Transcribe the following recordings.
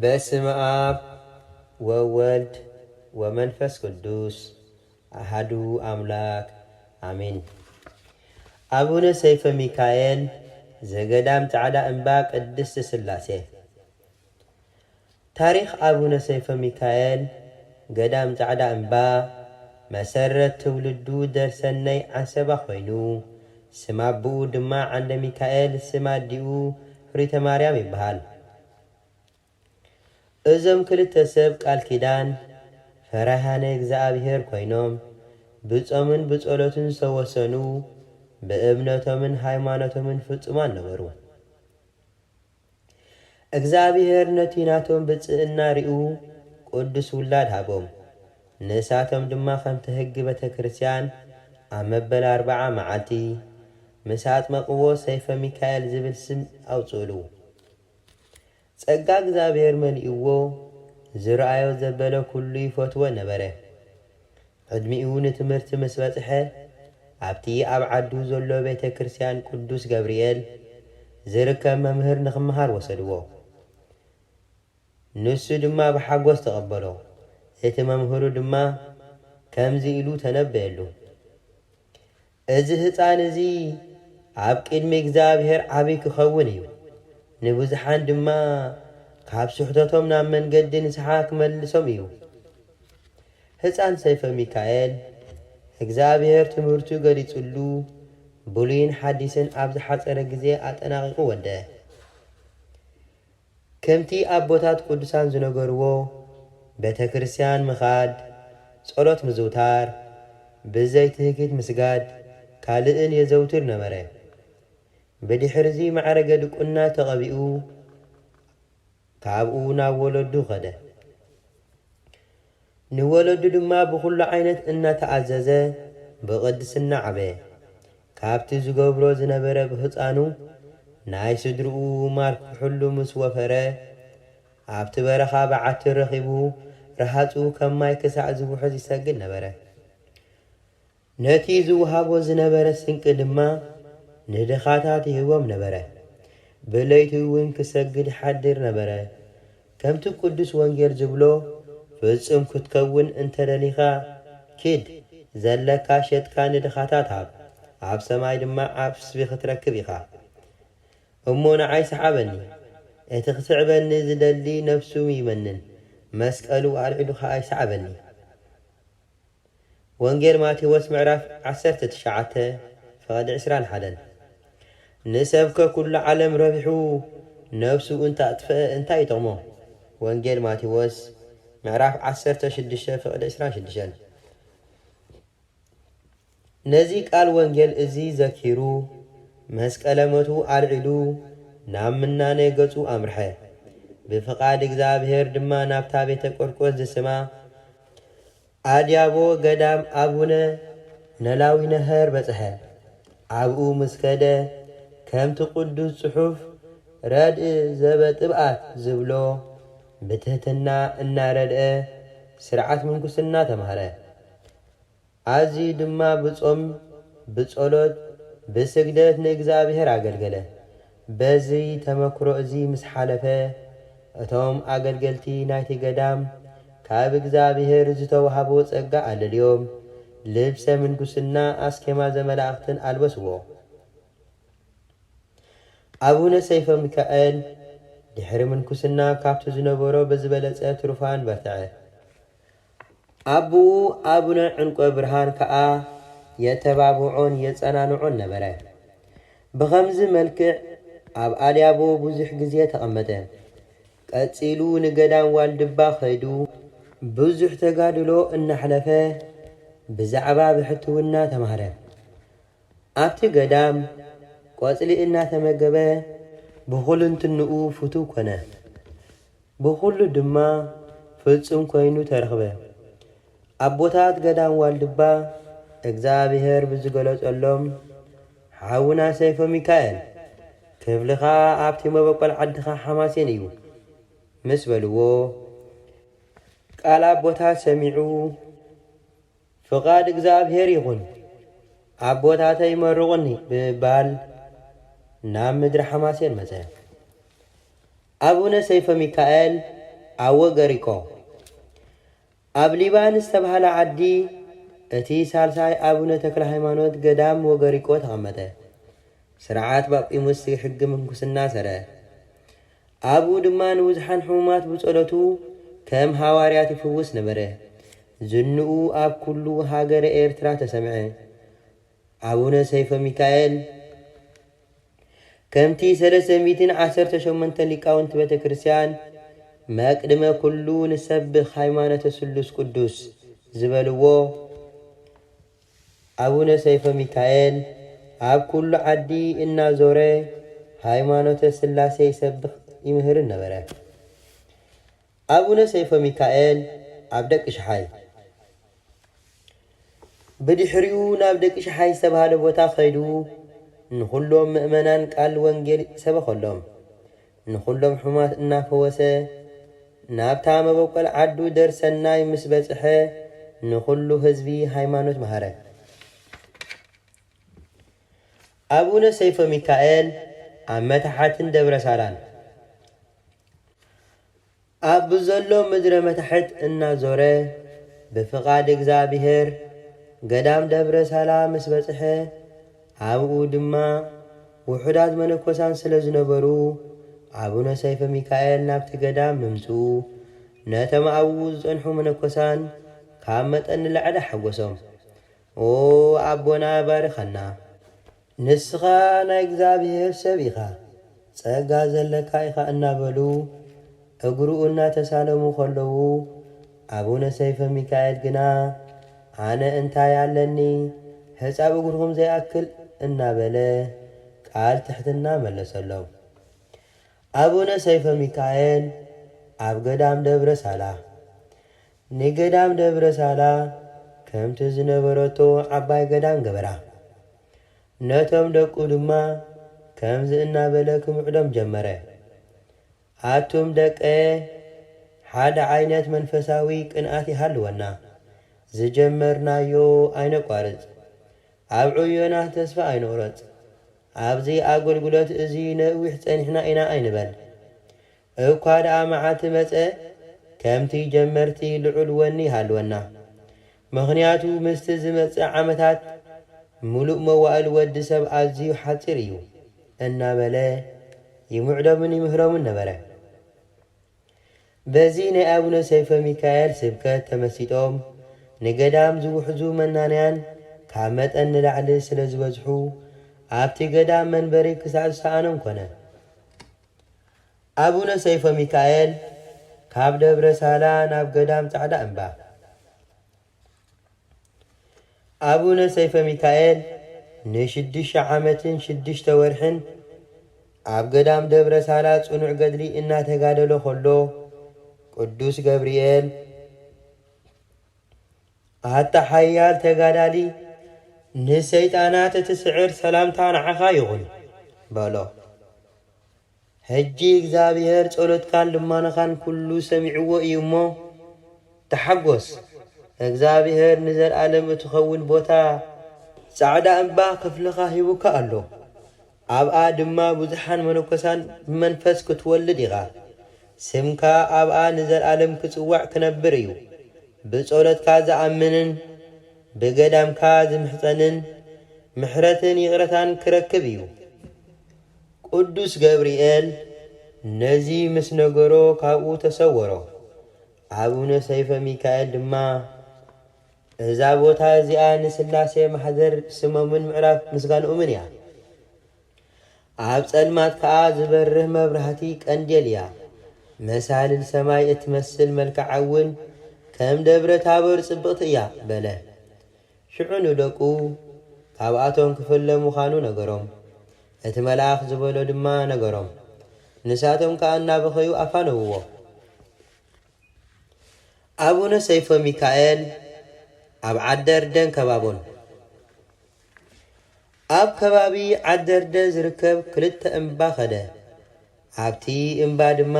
በስመ አብ ወወልድ ወመንፈስ ቅዱስ አሐዱ አምላክ አሜን። አቡነ ሰይፈ ሚካኤል ዘገዳም ጻዕዳ እምባ ቅድስት ሥላሴ። ታሪክ አቡነ ሰይፈ ሚካኤል ገዳም ጻዕዳ እምባ መሰረት ትውልዱ ደርሰነይ ዓሰባ ኮይኑ ስም አቡኡ ድማ ዓንደ ሚካኤል ስም አዲኡ ፍሪተ ማርያም ይበሃል። እዞም ክልተ ሰብ ቃል ኪዳን ፈራሃነ እግዚአብሔር ኮይኖም ብጾምን ብጸሎትን ዝተወሰኑ በእምነቶምን ሃይማኖቶምን ፍጹማን ነበሩ። እግዚአብሔር ነቲ ናቶም ብጽእና ሪኡ ቅዱስ ውላድ ሃቦም። ንሳቶም ድማ ከምቲ ሕጊ ቤተ ክርስቲያን ኣብ መበል 40 መዓልቲ ምስ ኣጥመቕዎ ሰይፈ ሚካኤል ዝብል ስም ኣውፅሉ። ጸጋ እግዚአብሔር መሊእዎ ዝረአዮ ዘበለ ኩሉ ይፈትዎ ነበረ። ዕድሚኡ ንትምህርቲ ምስ በጽሐ ኣብቲ ኣብ ዓዱ ዘሎ ቤተ ክርስቲያን ቅዱስ ገብርኤል ዝርከብ መምህር ንኽምሃር ወሰድዎ። ንሱ ድማ ብሓጎስ ተቐበሎ። እቲ መምህሩ ድማ ከምዚ ኢሉ ተነበየሉ፣ እዚ ህፃን እዚ ኣብ ቅድሚ እግዚአብሔር ዓብይ ክኸውን እዩ። ንብዙሓን ድማ ካብ ስሕተቶም ናብ መንገዲ ንስሓ ክመልሶም እዩ። ህፃን ሰይፈ ሚካኤል እግዚአብሔር ትምህርቱ ገሊጹሉ ብሉይን ሓዲስን ኣብ ዝሓፀረ ግዜ ኣጠናቂቑ ወደአ። ከምቲ ኣቦታት ቅዱሳን ዝነገርዎ ቤተ ክርስቲያን ምኻድ፣ ጸሎት ምዝውታር፣ ብዘይትህኪት ምስጋድ ካልእን የዘውትር ነበረ። ብድሕርዚ ማዕረገ ድቁና ተቐቢኡ ካብኡ ናብ ወለዱ ኸደ። ንወለዱ ድማ ብኩሉ ዓይነት እናተኣዘዘ ብቕድስና ዓበየ። ካብቲ ዝገብሮ ዝነበረ ብህፃኑ ናይ ስድርኡ ማርክ ኩሉ ምስ ወፈረ ኣብቲ በረኻ በዓቲ ረኺቡ ረሃፁ ከም ማይ ክሳዕ ዝውሕዝ ይሰግድ ነበረ። ነቲ ዝውሃቦ ዝነበረ ስንቂ ድማ ንድኻታት ይህቦም ነበረ። ብለይቲ እውን ክሰግድ ሓድር ነበረ። ከምቲ ቅዱስ ወንጌል ዝብሎ ፍጹም ክትከውን እንተደሊኻ ኪድ ዘለካ ሸጥካ ንድኻታት ሃብ፣ ኣብ ሰማይ ድማ ዓስቢ ክትረክብ ኢኻ። እሞ ንዓይ ሰሓበኒ፣ እቲ ክስዕበኒ ዝደሊ ነፍሱ ይመንን፣ መስቀሉ ኣልዒሉ ከዓ ይሰዕበኒ። ወንጌል ማቴዎስ ምዕራፍ 19:21 ንሰብከ ኩሉ ዓለም ረቢሑ ነፍሱ እንታጥፍአ እንታይ ይጠቕሞ? ወንጌል ማቴዎስ ምዕራፍ 16:26 ነዚ ቃል ወንጌል እዚ ዘኪሩ መስቀለ ሞቱ ኣልዒሉ ናብ ምናነ ገጹ ኣምርሐ። ብፍቓድ እግዚአብሔር ድማ ናብታ ቤተ ቆርቆስ ዝስማ ኣድያቦ ገዳም ኣቡነ ነላዊ ነህር በጽሐ። ኣብኡ ምስ ከደ ከምቲ ቅዱስ ጽሑፍ ረድእ ዘበጥብኣት ዝብሎ ብትህትና እናረድአ ስርዓት ምንኩስና ተምሃረ። ኣዝዩ ድማ ብጾም ብጸሎት ብስግደት ንእግዚአብሔር ኣገልገለ። በዚ ተመክሮ እዚ ምስ ሓለፈ እቶም ኣገልገልቲ ናይቲ ገዳም ካብ እግዚአብሔር ዝተዋሃቦ ጸጋ ኣለልዮም ልብሰ ምንኩስና ኣስኬማ ዘመላእኽትን ኣልበስዎ። አቡነ ሰይፈ ሚካኤል ድሕሪ ምንኩስና ካብቲ ዝነበሮ ብዝበለጸ ትሩፋን በርትዐ። ኣቡኡ ኣቡነ ዕንቆ ብርሃን ከዓ የተባብዖን የጸናንዖን ነበረ። ብኸምዚ መልክዕ ኣብ ኣድያቦ ብዙሕ ግዜ ተቐመጠ። ቀጺሉ ንገዳም ዋልድባ ኸይዱ ብዙሕ ተጋድሎ እናሕለፈ ብዛዕባ ብሕትውና ተምሃረ። ኣብቲ ገዳም ቆጽሊ እናተመገበ ብኹልንትንኡ ፍቱው ኮነ። ብኹሉ ድማ ፍጹም ኮይኑ ተረኽበ። ኣቦታት ገዳም ዋልድባ እግዚአብሔር ብዝገለጸሎም ሓውና ሰይፈ ሚካኤል ክፍልኻ ኣብቲ መበቆል ዓድኻ ሓማሴን እዩ ምስ በልዎ ቃል ኣቦታት ሰሚዑ ፍቓድ እግዚአብሔር ይኹን ኣቦታተይ ይመርቑኒ ብምባል ናብ ምድሪ ሓማሴን መጸ። ኣቡነ ሰይፈ ሚካኤል ኣብ ወገሪቆ ኣብ ሊባን ዝተባሃለ ዓዲ እቲ ሳልሳይ ኣቡነ ተክለ ሃይማኖት ገዳም ወገሪቆ ተቐመጠ። ስርዓት ባጲሙስ ሕጊ ምንኩስና ሰረ። ኣብኡ ድማ ንብዙሓን ሕሙማት ብጸሎቱ ከም ሃዋርያት ይፍውስ ነበረ። ዝንኡ ኣብ ኩሉ ሃገረ ኤርትራ ተሰምዐ። ኣቡነ ሰይፈ ሚካኤል ከምቲ 318 ሊቃውንቲ ቤተ ክርስቲያን መቅድመ ኩሉ ንሰብኽ ሃይማኖተ ስሉስ ቅዱስ ዝበልዎ ኣቡነ ሰይፈ ሚካኤል ኣብ ኩሉ ዓዲ እናዞረ ሃይማኖተ ስላሴ ይሰብኽ ይምህርን ነበረ። ኣቡነ ሰይፈ ሚካኤል ኣብ ደቂ ሸሓይ ብድሕሪኡ ናብ ደቂ ሸሓይ ዝተባሃለ ቦታ ኸይዱ ንኹሎም ምእመናን ቃል ወንጌል ሰበኸሎም። ንኹሎም ሕሙማት እናፈወሰ ናብታ መበቆል ዓዱ ደርሰናይ ምስ በጽሐ ንኹሉ ህዝቢ ሃይማኖት መሃረ። ኣቡነ ሰይፈ ሚካኤል ኣብ መታሕትን ደብረ ሳላን ኣብ ብዘሎ ምድረ መታሕት እናዞረ ብፍቓድ እግዚኣብሔር ገዳም ደብረ ሳላ ምስ በጽሐ ኣብኡ ድማ ውሑዳት መነኮሳን ስለ ዝነበሩ ኣቡነ ሰይፈ ሚካኤል ናብቲ ገዳም ምምፁ ነቶም ኣብኡ ዝጸንሑ መነኮሳን ካብ መጠን ንላዕሊ ሓጐሶም። ኦ ኣቦና ባርኸና፣ ንስኻ ናይ እግዚኣብሔር ሰብ ኢኻ፣ ጸጋ ዘለካ ኢኻ እናበሉ እግሩ እናተሳለሙ ከለዉ ኣቡነ ሰይፈ ሚካኤል ግና ኣነ እንታይ ኣለኒ ሕፃብ እግርኩም ዘይኣክል እናበለ ቃል ትሕትና መለሰሎም። ኣቡነ ሰይፈ ሚካኤል ኣብ ገዳም ደብረ ሳላ ንገዳም ደብረ ሳላ ከምቲ ዝነበረቶ ዓባይ ገዳም ገበራ። ነቶም ደቁ ድማ ከምዚ እናበለ ክምዕዶም ጀመረ። ኣቱም ደቀ ሓደ ዓይነት መንፈሳዊ ቅንኣት ይሃልወና፣ ዝጀመርናዮ ኣይነቋርጽ፣ ኣብ ዕዮናት ተስፋ ኣይንቑረጽ፣ ኣብዚ ኣገልግሎት እዚ ነዊሕ ጸኒሕና ኢና ኣይንበል። እኳ ደኣ መዓልቲ መጸ ከምቲ ጀመርቲ ልዑል ወኒ ይሃልወና። ምኽንያቱ ምስቲ ዝመጽእ ዓመታት ሙሉእ መዋዕል ወዲ ሰብ ኣዝዩ ሓፂር እዩ እናበለ ይምዕዶምን ይምህሮምን ነበረ። በዚ ናይ ኣቡነ ሰይፈ ሚካኤል ስብከት ተመሲጦም ንገዳም ዝውሕዙ መናንያን ካብ መጠን ንላዕሊ ስለ ዝበዝሑ ኣብቲ ገዳም መንበሪ ክሳዕ ዝሰኣኖም ኮነ። ኣቡነ ሰይፈ ሚካኤል ካብ ደብረ ሳላ ናብ ገዳም ጻዕዳ እምባ። ኣቡነ ሰይፈ ሚካኤል ን6 ዓመትን 6 ወርሕን ኣብ ገዳም ደብረ ሳላ ጽኑዕ ገድሊ እናተጋደሎ ኸሎ ቅዱስ ገብርኤል ኣታ ሓያል ተጋዳሊ ንሰይጣናት እትስዕር ሰላምታ ንዓኻ ይኹን በሎ። ሕጂ እግዚኣብሔር ጸሎትካን ልማንኻን ኩሉ ሰሚዕዎ እዩ እሞ ተሓጐስ፣ እግዚኣብሔር ንዘለዓለም እትኸውን ቦታ ጻዕዳ እምባ ክፍልኻ ሂቡካ ኣሎ። ኣብኣ ድማ ብዙሓን መነኮሳን ብመንፈስ ክትወልድ ኢኻ። ስምካ ኣብኣ ንዘለዓለም ክጽዋዕ ክነብር እዩ። ብጸሎትካ ዝኣምንን ብገዳምካ ዝምሕፀንን ምሕረትን ይቕረታን ክረክብ እዩ። ቅዱስ ገብርኤል ነዚ ምስ ነገሮ ካብኡ ተሰወሮ። ኣቡነ ሰይፈ ሚካኤል ድማ እዛ ቦታ እዚኣ ንስላሴ ማሕደር ስሞምን ምዕራፍ ምስጋንኡምን እያ። ኣብ ጸልማት ከዓ ዝበርህ መብራህቲ ቀንዴል እያ። መሳልል ሰማይ እትመስል መልክዓውን ከም ደብረ ታቦር ጽብቕቲ እያ በለ። ሽዑ ንደቁ ካብኣቶም ክፍለ ምዃኑ ነገሮም። እቲ መልኣኽ ዝበሎ ድማ ነገሮም። ንሳቶም ከዓ እናበኸዩ ኣፋነውዎ። ኣቡነ ሰይፈ ሚካኤል ኣብ ዓደርደን ከባቦን ኣብ ከባቢ ዓደርደ ዝርከብ 2 እምባ ኸደ። ኣብቲ እምባ ድማ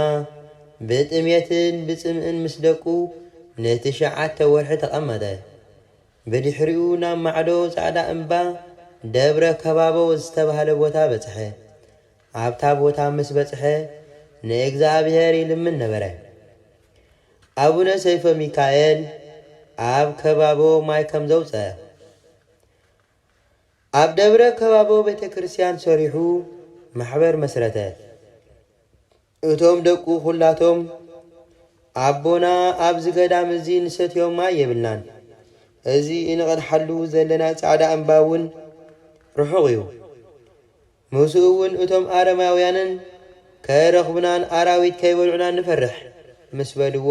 ብጥሜትን ብጽምእን ምስ ደቁ ን9 ወርሒ ተቐመጠ። ብድሕሪኡ ናብ ማዕዶ ጻዕዳ እምባ ደብረ ከባቦ ዝተባሃለ ቦታ በጽሐ። ኣብታ ቦታ ምስ በጽሐ ንእግዚኣብሔር ይልምን ነበረ። አቡነ ሰይፈ ሚካኤል ኣብ ከባቦ ማይ ከም ዘውፅአ ኣብ ደብረ ከባቦ ቤተ ክርስቲያን ሰሪሑ ማሕበር መስረተ። እቶም ደቁ ኩላቶም ኣቦና ኣብዚ ገዳም እዚ ንሰትዮም ማይ የብልናን፣ እዚ እንቐድሓሉ ዘለና ጻዕዳ እምባ እውን ርሑቕ እዩ። ምስኡ እውን እቶም ኣረማውያንን ከረኽቡናን ኣራዊት ከይበልዑና ንፈርሕ ምስ በልዎ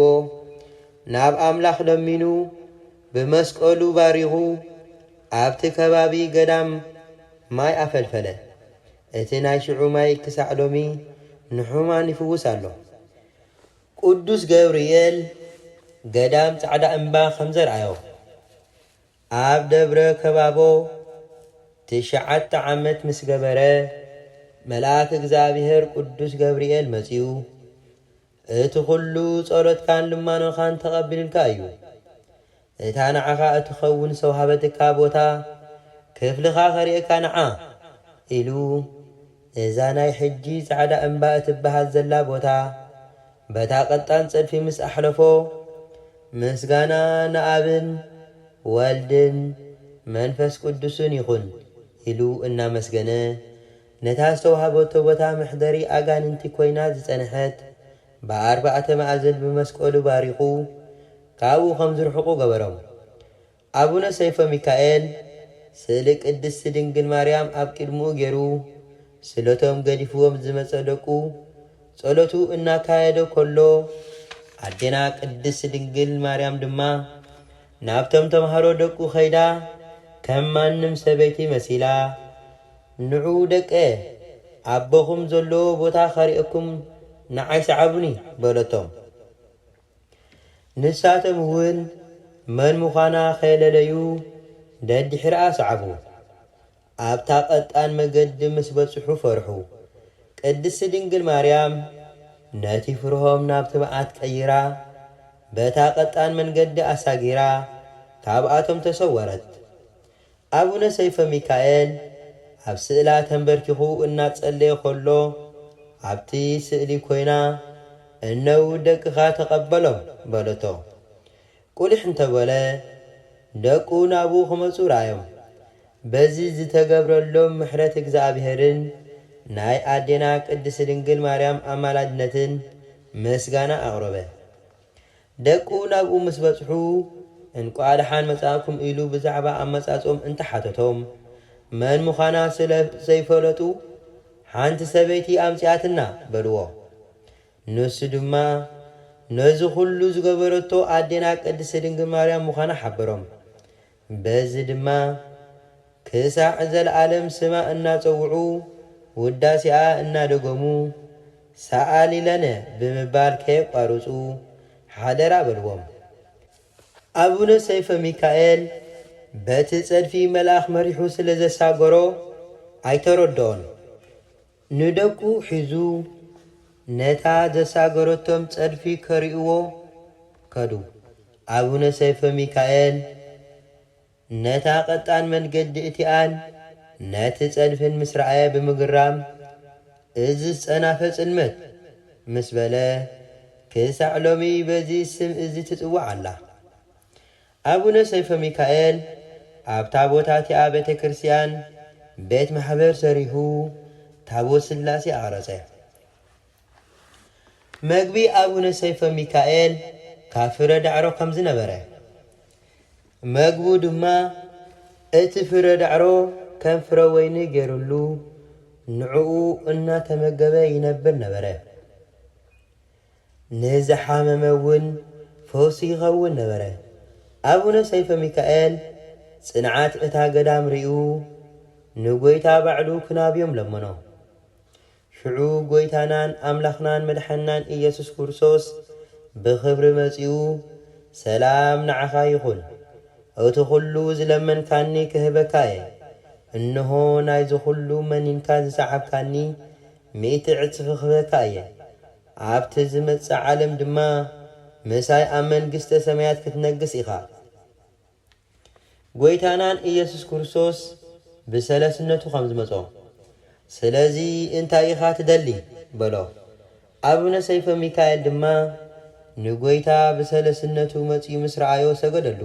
ናብ ኣምላኽ ለሚኑ ብመስቀሉ ባሪኹ ኣብቲ ከባቢ ገዳም ማይ ኣፈልፈለ። እቲ ናይ ሽዑ ማይ ክሳዕ ሎሚ ንሑማን ይፍውስ ኣሎ። ቅዱስ ገብርኤል ገዳም ጻዕዳ እምባ ከም ዘርአዮ ኣብ ደብረ ከባቦ 9 ዓመት ምስ ገበረ መልአክ እግዚአብሔር ቅዱስ ገብርኤል መጺኡ እቲ ኩሉ ጸሎትካን ልማኖኻን ተቐቢልልካ እዩ፣ እታ ንዓኻ እትኸውን ሰውሃበትካ ቦታ ክፍልኻ ኸሪእካ ንዓ ኢሉ እዛ ናይ ሕጂ ጻዕዳ እምባ እትበሃል ዘላ ቦታ በታ ቐጣን ጸድፊ ምስ ኣሕለፎ ምስጋና ንኣብን ወልድን መንፈስ ቅዱስን ይኹን ኢሉ እናመስገነ ነታ ዝተውሃበቶ ቦታ ምሕደሪ ኣጋንንቲ ኮይና ዝጸንሐት ብኣርባዕተ ማዕዘን ብመስቀሉ ባሪኹ ካብኡ ከም ዝርሕቑ ገበሮም። ኣቡነ ሰይፈ ሚካኤል ስእሊ ቅድስቲ ድንግል ማርያም ኣብ ቅድሚኡ ገይሩ ስለቶም ገዲፍዎም ዝመጸ ደቁ ጸሎቱ እናካየደ ከሎ ኣዴና ቅድስቲ ድንግል ማርያም ድማ ናብቶም ተምሃሮ ደቁ ኸይዳ ከም ማንም ሰበይቲ መሲላ ንዑ ደቀ ኣቦኹም ዘለዎ ቦታ ኸሪአኩም ንዓይ ሰዓቡኒ በለቶም። ንሳቶም እውን መን ምዃና ኸየለለዩ ደድሕርኣ ሰዓቡ። ኣብታ ቐጣን መገዲ ምስ በጽሑ ፈርሑ። ቅድስቲ ድንግል ማርያም ነቲ ፍርሆም ናብቲ መዓት ቀይራ በታ ቐጣን መንገዲ ኣሳጊራ ካብኣቶም ተሰወረት። ኣቡነ ሰይፈ ሚካኤል ኣብ ስእላ ተንበርኪኹ እናጸለየ ኸሎ ኣብቲ ስእሊ ኮይና እነው ደቅኻ ተቐበሎም በለቶ። ቁልሕ እንተበለ ደቁ ናብኡ ክመጹ ረኣዮም። በዚ ዝተገብረሎም ምሕረት እግዚአብሔርን ናይ ኣዴና ቅድስቲ ድንግል ማርያም ኣማላድነትን ምስጋና ኣቕረበ። ደቁ ናብኡ ምስ በጽሑ እንቋ ድሓን መጻእኩም ኢሉ ብዛዕባ ኣመጻጾም እንተሓተቶም መን ምዃና ስለ ዘይፈለጡ ሓንቲ ሰበይቲ ኣምጺኣትና በልዎ። ንሱ ድማ ነዚ ኩሉ ዝገበረቶ ኣዴና ቅድስቲ ድንግል ማርያም ምዃና ሓበሮም። በዚ ድማ ክሳዕ ዘለዓለም ስማ እናጸውዑ ውዳሴኣ እናደገሙ ሰኣሊ ለነ ብምባል ከየቋርጹ ሓደራ በልዎም። ኣቡነ ሰይፈ ሚካኤል በቲ ጸድፊ መልኣኽ መሪሑ ስለ ዘሳገሮ ኣይተረድኦን። ንደቁ ሒዙ ነታ ዘሳገረቶም ጸድፊ ከሪእዎ ከዱ። ኣቡነ ሰይፈ ሚካኤል ነታ ቐጣን መንገዲ እቲኣን ነቲ ጸድፍን ምስ ረኣየ ብምግራም እዚ ዝጸናፈ ጽልመት ምስ በለ ክሳዕ ሎሚ በዚ ስም እዚ ትጽዋዕ ኣላ። ኣቡነ ሰይፈ ሚካኤል ኣብ ታቦታቲኣ ቤተ ክርስቲያን ቤት ማሕበር ሰሪሑ ታቦት ስላሴ ኣቕረጸ። መግቢ ኣቡነ ሰይፈ ሚካኤል ካብ ፍረ ዳዕሮ ከም ዝነበረ መግቡ ድማ እቲ ፍረ ዳዕሮ ከም ፍረ ወይኒ ገይሩሉ ንዕኡ እናተመገበ ይነብር ነበረ። ንዝሓመመ እውን ፈውሲ ይኸውን ነበረ። ኣቡነ ሰይፈ ሚካኤል ጽንዓት እታ ገዳም ርኡ ንጐይታ ባዕሉ ክናብዮም ለመኖ። ሽዑ ጐይታናን ኣምላኽናን መድሓናን ኢየሱስ ክርስቶስ ብኽብሪ መጺኡ ሰላም ንዓኻ ይኹን፣ እቲ ኹሉ ዝለመንካኒ ክህበካ እየ። እንሆ ናይዚ ኹሉ መኒንካ ዝሰዓብካኒ 100 ዕፅፊ ክህበካ እየ። ኣብቲ ዝመጽእ ዓለም ድማ ምሳይ ኣብ መንግሥተ ሰማያት ክትነግስ ኢኻ። ጐይታናን ኢየሱስ ክርስቶስ ብሰለስነቱ ከም ዝመጾ ስለዚ እንታይ ኢኻ ትደሊ በሎ። ኣቡነ ሰይፈ ሚካኤል ድማ ንጎይታ ብሰለስነቱ መጺ ምስ ረአዮ ሰገደሉ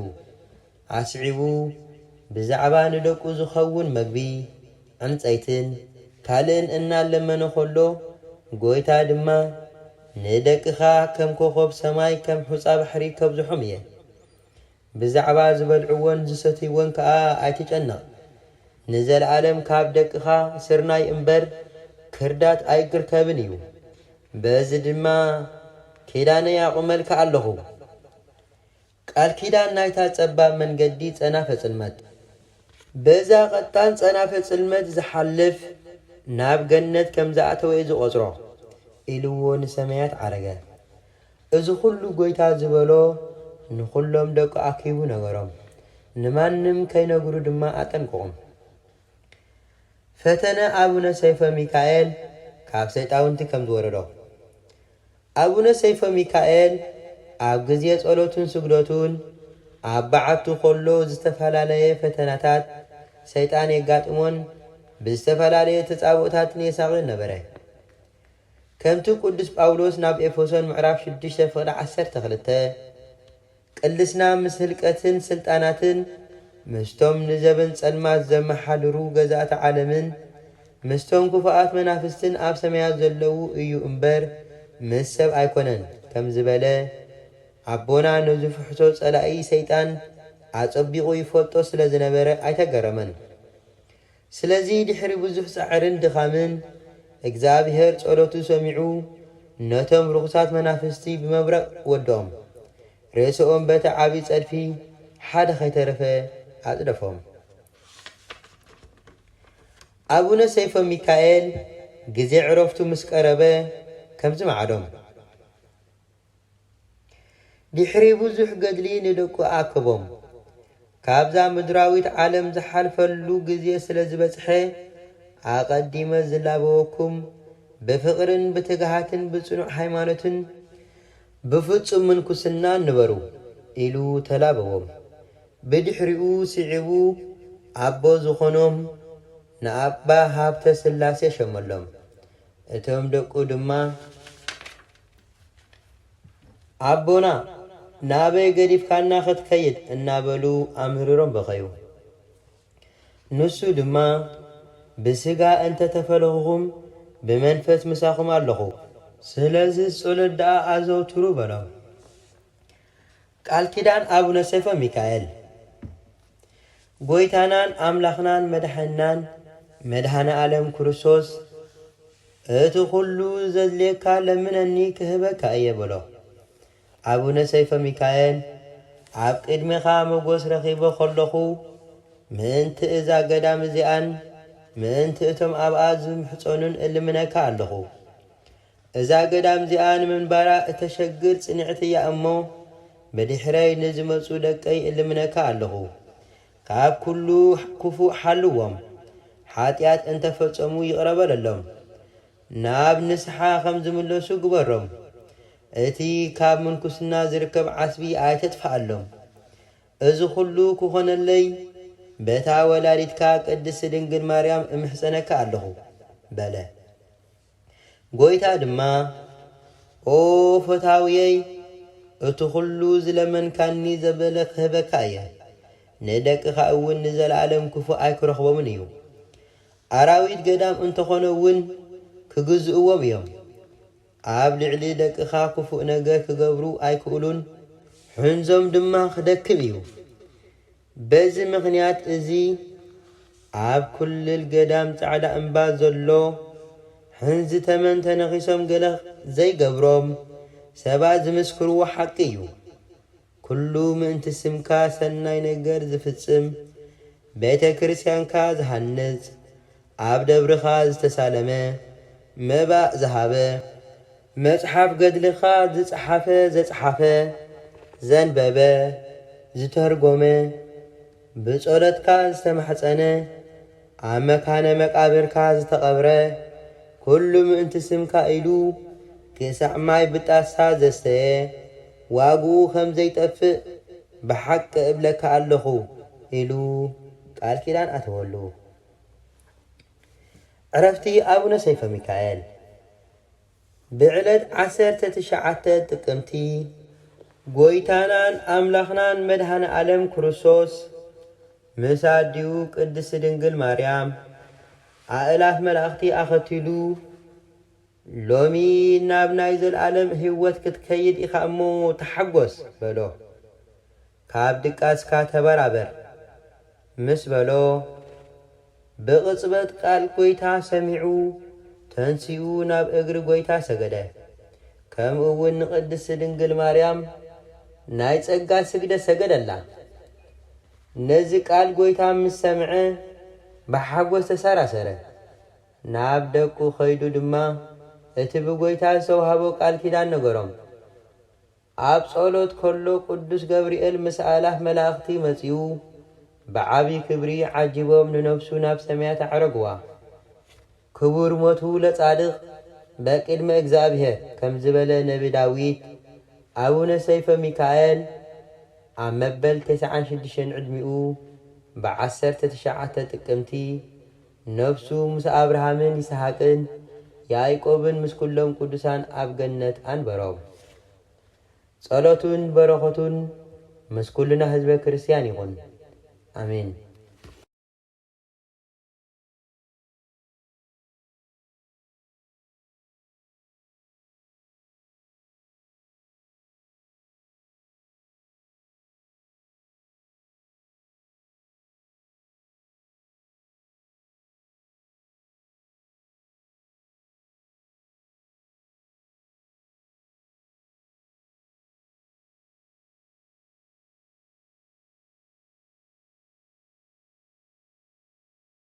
ኣስዒቡ ብዛዕባ ንደቁ ዝኸውን መግቢ ዕንፀይትን ካልእን እናለመነ ኸሎ ጎይታ ድማ ንደቅኻ ከም ኮኸብ ሰማይ ከም ሑፃ ባሕሪ ከብዝሖም እየ ብዛዕባ ዝበልዕዎን ዝሰትይዎን ከዓ ኣይትጨነቕ ንዘለዓለም ካብ ደቅኻ ስርናይ እምበር ክርዳት ኣይክርከብን እዩ በዚ ድማ ኪዳነይ ኣቁመልካ ኣለኹ ቃል ኪዳን ናይታ ጸባብ መንገዲ ጸናፈ ጽልመት በዛ ቐጣን ጸናፈ ጽልመት ዝሓልፍ ናብ ገነት ከም ዝኣተወ ዝቖጽሮ ኢልዎ ንሰማያት ዓረገ እዚ ኩሉ ጎይታ ዝበሎ ንኹሎም ደቁ ኣኪቡ ነገሮም ንማንም ከይነግሩ ድማ ኣጠንቅቖም ፈተነ ኣቡነ ሰይፈ ሚካኤል ካብ ሰይጣውንቲ ከም ዝወረዶ ኣቡነ ሰይፈ ሚካኤል ኣብ ግዜ ጸሎቱን ስግደቱን ኣብ በዓቱ ኸሎ ዝተፈላለየ ፈተናታት ሰይጣን የጋጥሞን ብዝተፈላለየ ተጻውኦታትን የሳቕን ነበረ ከምቲ ቅዱስ ጳውሎስ ናብ ኤፌሶን ምዕራፍ 6:12 ቅልስና ምስ ህልቀትን ስልጣናትን ምስቶም ንዘበን ጸልማት ዘመሓድሩ ገዛእቲ ዓለምን ምስቶም ክፉኣት መናፍስትን ኣብ ሰማያት ዘለዉ እዩ እምበር ምስ ሰብ ኣይኮነን ከም ዝበለ ኣቦና ንዝፍሕቶ ጸላኢ ሰይጣን ኣጸቢቑ ይፈልጦ ስለ ዝነበረ ኣይተገረመን ስለዚ ድሕሪ ብዙሕ ጻዕርን ድኻምን እግዚአብሔር ጸሎቱ ሰሚዑ ነቶም ርኩሳት መናፍስቲ ብመብረቕ ወዶም ርእሶኦም በቲ ዓብይ ጸድፊ ሓደ ኸይተረፈ ኣጽደፎም ኣቡነ ሰይፈ ሚካኤል ግዜ ዕረፍቱ ምስ ቀረበ ከምዚ ማዓዶም ድሕሪ ብዙሕ ገድሊ ንደቁ ኣከቦም ካብዛ ምድራዊት ዓለም ዝሓልፈሉ ግዜ ስለ ዝበጽሐ ኣቐዲመ ዝላበወኩም ብፍቕርን ብትግሃትን ብጽኑዕ ሃይማኖትን ብፍጹም ምንኩስና ንበሩ ኢሉ ተላበዎም ብድሕሪኡ ስዒቡ ኣቦ ዝኾኖም ንኣባ ሃብተ ስላሴ ሸመሎም እቶም ደቁ ድማ ኣቦና ናበይ ገዲፍካና ክትከይድ እናበሉ ኣምህርሮም በኸዩ ንሱ ድማ ብስጋ እንተ ተፈለኹኹም ብመንፈስ ምሳኹም ኣለኹ ስለዚ ጸሎት ደኣ ኣዘውትሩ በሎም ቃል ኪዳን ኣቡነ ሰይፈ ሚካኤል ጎይታናን ኣምላኽናን መድሓናን መድኃነ ዓለም ክርስቶስ እቲ ኩሉ ዘድልየካ ለምነኒ ክህበካ እየ በሎ ኣቡነ ሰይፈ ሚካኤል ኣብ ቅድሜኻ መጎስ ረኺቦ ኸለኹ ምእንቲ እዛ ገዳም እዚኣን ምእንቲ እቶም ኣብኣ ዝምሕፀኑን እልምነካ ኣለኹ እዛ ገዳም እዚኣን ምንባራ እተሸግር ጽንዕቲ እያ እሞ በድሕረይ ንዝመፁ ደቀይ እልምነካ ኣለኹ ካብ ኩሉ ክፉእ ሓልዎም ሓጢኣት እንተፈጸሙ ይቕረበለሎም ናብ ንስሓ ከም ዝምለሱ ግበሮም እቲ ካብ ምንኩስና ዝርከብ ዓስቢ ኣይተጥፍኣሎም እዚ ኩሉ ክኾነለይ በታ ወላዲትካ ቅድስቲ ድንግል ማርያም እምሕፀነካ ኣለኹ በለ ጎይታ ድማ ኦ ፈታውየይ እቲ ኩሉ ዝለመንካኒ ዘበለ ክህበካ እየ ንደቅኻ እውን ንዘለዓለም ክፉእ ኣይክረኽቦምን እዩ ኣራዊት ገዳም እንተኾነ እውን ክግዝእዎም እዮም ኣብ ልዕሊ ደቅኻ ክፉእ ነገር ክገብሩ ኣይክእሉን ሕንዞም ድማ ክደክም እዩ በዚ ምኽንያት እዚ ኣብ ኩልል ገዳም ጻዕዳ እምባ ዘሎ ሕንዚ ተመን ተነኺሶም ገለ ዘይገብሮም ሰባት ዝምስክርዎ ሓቂ እዩ ኩሉ ምእንቲ ስምካ ሰናይ ነገር ዝፍጽም ቤተ ክርስቲያንካ ዝሃንጽ ኣብ ደብርኻ ዝተሳለመ መባእ ዝሃበ መጽሓፍ ገድልኻ ዝጸሓፈ ዘጸሓፈ ዘንበበ ዝተርጎመ ብጸሎትካ ዝተማሕፀነ ኣብ መካነ መቃብርካ ዝተቐብረ ኩሉ ምእንቲ ስምካ ኢሉ ክሳዕ ማይ ብጣሳ ዘስተየ ዋግኡ ከም ዘይጠፍእ ብሓቂ እብለካ ኣለኹ ኢሉ ቃል ኪዳን ኣተወሉ ዕረፍቲ ኣቡነ ሰይፈ ሚካኤል ብዕለት 19 ጥቅምቲ ጎይታናን አምላኽናን መድኃነ ዓለም ክርስቶስ ምስ ኣዲኡ ቅድስቲ ድንግል ማርያም ኣእላፍ መላእኽቲ ኣኸቲሉ ሎሚ ናብ ናይ ዘለዓለም ህይወት ክትከይድ ኢኻ እሞ ተሓጐስ በሎ። ካብ ድቃስካ ተበራበር ምስ በሎ ብቕጽበት ቃል ጎይታ ሰሚዑ ተንሲኡ ናብ እግሪ ጎይታ ሰገደ። ከምኡ እውን ንቅድስቲ ድንግል ማርያም ናይ ጸጋ ስግደት ሰገደላ። ነዚ ቃል ጎይታ ምስ ሰምዐ ብሓጐስ ተሰራሰረ። ናብ ደቁ ኸይዱ ድማ እቲ ብጎይታ ዝተውሃቦ ቃል ኪዳን ነገሮም። ኣብ ጸሎት ከሎ ቅዱስ ገብርኤል ምስ ኣእላፍ መላእኽቲ መጺኡ ብዓብዪ ክብሪ ዓጂቦም ንነፍሱ ናብ ሰማያት ኣዕረግዋ። ክቡር ሞቱ ለጻድቕ በቅድመ እግዚአብሔር ከም ዝበለ ነቢ ዳዊት ኣቡነ ሰይፈ ሚካኤል ኣብ መበል 96 ዕድሚኡ ብ19 ጥቅምቲ ነፍሱ ምስ አብርሃምን ይስሐቅን ያዕቆብን ምስ ኩሎም ቅዱሳን ኣብ ገነት አንበሮም። ጸሎቱን በረኸቱን ምስ ኩልና ህዝበ ክርስቲያን ይኹን። አሜን።